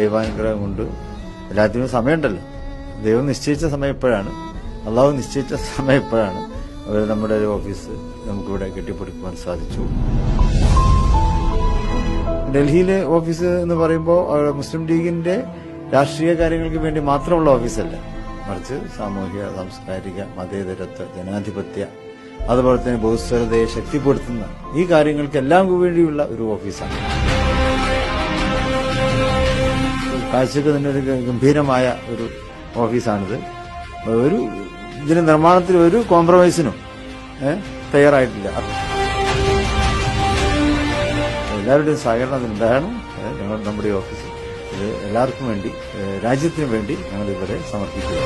ദൈവാനുഗ്രഹം കൊണ്ട് എല്ലാത്തിനും സമയമുണ്ടല്ലോ. ദൈവം നിശ്ചയിച്ച സമയം എപ്പോഴാണ്, അള്ളാഹു നിശ്ചയിച്ച സമയം എപ്പോഴാണ് നമ്മുടെ ഒരു ഓഫീസ് നമുക്കിവിടെ കെട്ടിപ്പടുക്കുവാൻ സാധിച്ചു. ഡൽഹിയിലെ ഓഫീസ് എന്ന് പറയുമ്പോൾ മുസ്ലിം ലീഗിന്റെ രാഷ്ട്രീയ കാര്യങ്ങൾക്ക് വേണ്ടി മാത്രമുള്ള ഓഫീസല്ല, മറിച്ച് സാമൂഹിക, സാംസ്കാരിക, മതേതരത്വ, ജനാധിപത്യ, അതുപോലെ തന്നെ ബഹുസ്വരതയെ ശക്തിപ്പെടുത്തുന്ന ഈ കാര്യങ്ങൾക്കെല്ലാം വേണ്ടിയുള്ള ഒരു ഓഫീസാണ്. കാഴ്ചക്ക് തന്നെ ഒരു ഗംഭീരമായ ഒരു ഓഫീസാണിത്. ഇതിന്റെ നിർമ്മാണത്തിൽ ഒരു കോംപ്രമൈസിനും തയ്യാറായിട്ടില്ല. എല്ലാവരുടെയും സഹകരണം ഉണ്ടാകണം. നമ്മുടെ ഓഫീസ് ഇത് എല്ലാവർക്കും വേണ്ടി, രാജ്യത്തിനു വേണ്ടി ഞങ്ങൾ ഇവിടെ സമർപ്പിക്കുക.